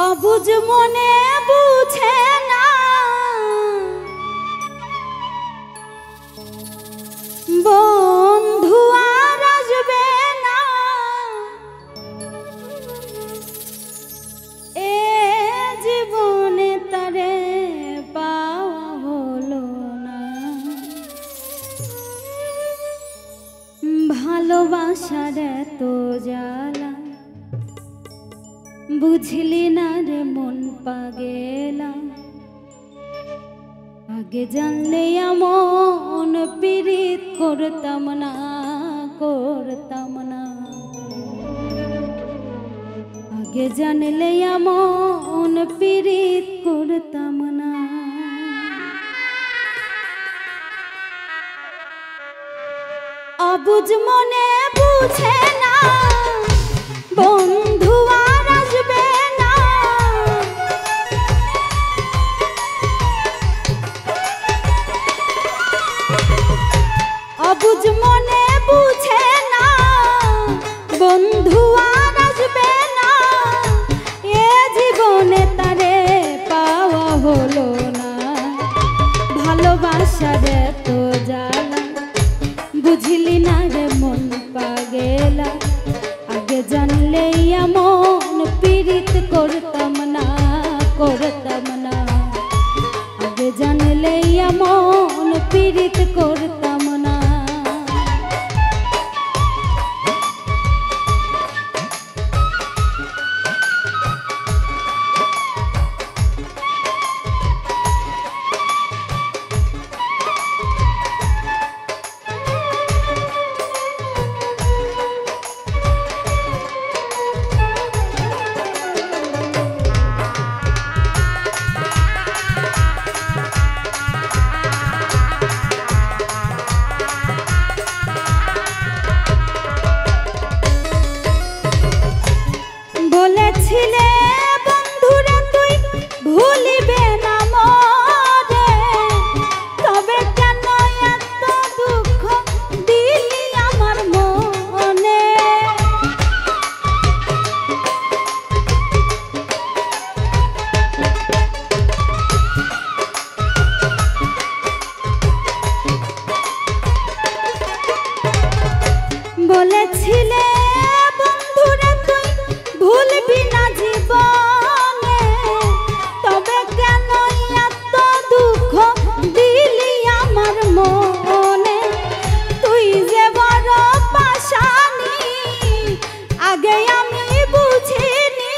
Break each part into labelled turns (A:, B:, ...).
A: অবুঝ মনে বুঝে না বন্ধু আর আসবে না, এ জীবনে তারে পাওয়া হলো না। ভালোবাসার এত জ্বালা বুঝলি না রে মন পাগেলা, আগে জানলে এমন পীড়িত করতাম না করতাম না, আগে জানলে এমন পীড়িত করতাম না। অবুঝ মনে বুঝে না বন্ধু আর আসবে না, অবুঝ মনে বুঝে না বন্ধু আর আসবে না, এ জীবনে তারে পাওয়া হলো না। ভালোবাসার এত জ্বালা বুঝলি না রে মন পাগেলা, আগে জানলে এমন পীড়িত করতাম না করতাম না, আগে জানলে এমন পীড়িত করতাম না। বলেছিলে বন্ধুরে তুই ভুলিবে না মরে, তবে কেন এত দুঃখ দিলি আমার মনে। বলেছিলে বন্ধুরে তুই ভুলবি না জীবনে, তবে কেন এত দুঃখ দিলি আমার মনে। তুই যে বড় পাশানি আগে আমি বুঝিনি,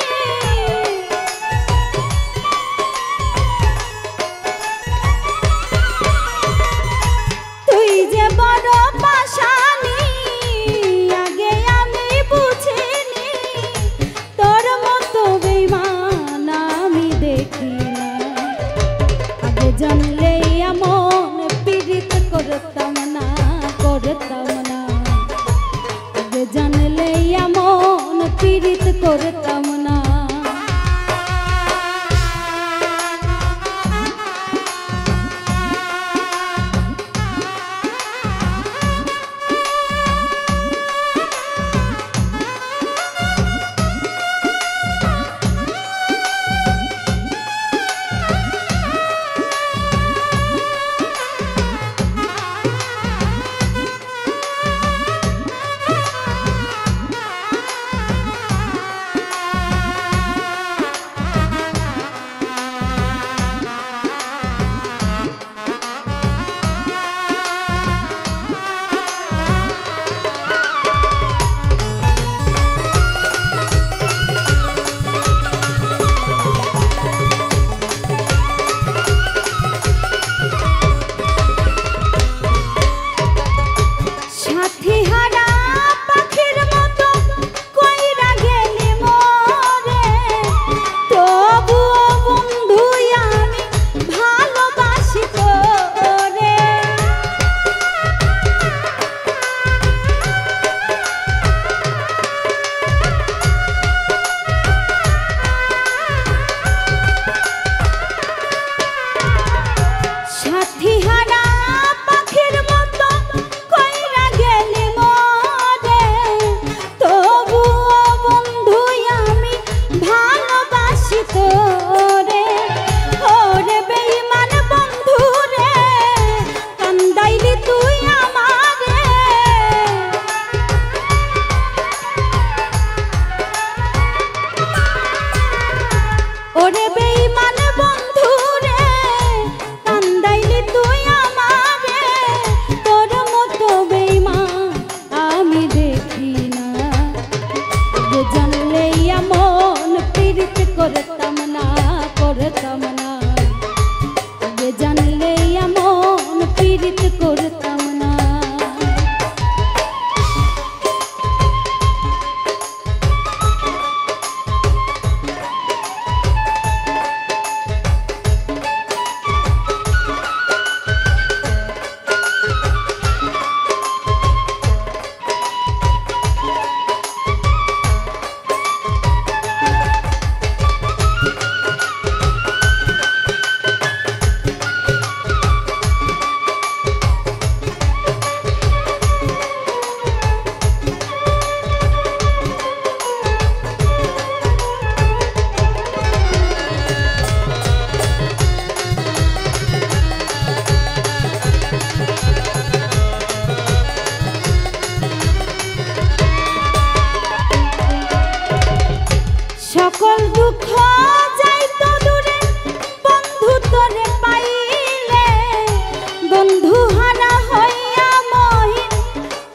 A: তুই যে বড় পাশানি আগে আমি বুঝিনি, তোর মতো বেঈমান আমি দেখি না। আগে জানলে এমন পীড়িত করতাম না করতাম না, আগে জানলে এমন পীড়িত করতাম না। আগে জানলে এমন পীড়িত করতাম না করতাম না আগে জানলে এমন পীড়িত করতাম না। সকল দুঃখ যাইতো দূরে বন্ধু তোরে পাইলে বন্ধু হারা হইয়া মহিন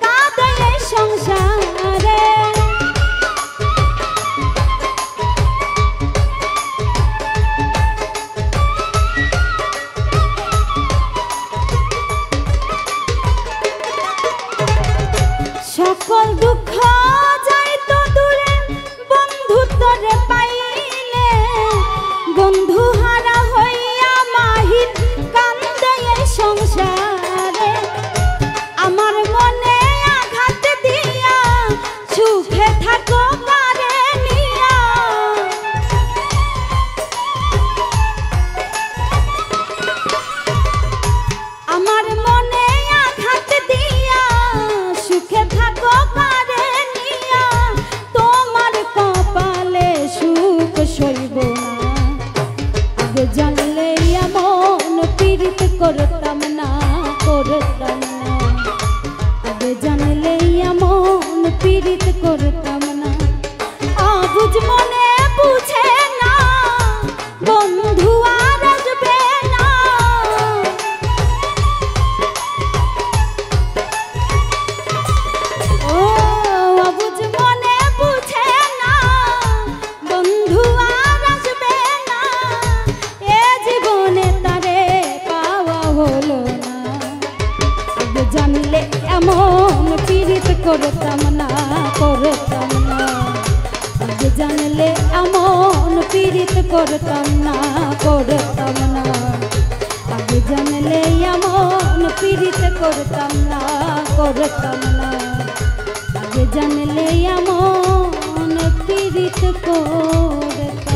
A: কাঁদে সংসারে। সকল দুঃখ যাইতো দূরে বন্ধু তোরে পাইলে বন্ধু হারা হইয়া মাহির কান্দে সংসারে। আমার মনে আঘাত দিয়া সুখে থাকো পারে নিয়া আমার মনে আঘাত দিয়া সুখে থাকো পারে নিয়া তোমার কপালে সুখ সইব না। আগে জানলে এমন পীড়িত করতাম না করতাম না আগে জানলে এমন পীড়িত করতাম না। অবুঝ মনে বুঝে না বন্ধু আর আসবে না। ও অবুঝ মনে বুঝে না বন্ধু আর আসবে না। এ জীবনে তারে পাওয়া হলো না। আগে জানলে এমন পীড়িত করতাম না করতাম না আগে জানলে এমন পীড়িত করতাম না করতাম না আগে জানলে এমন পীড়িত করতাম না করতাম না আগে জানলে এমন পীড়িত করতাম।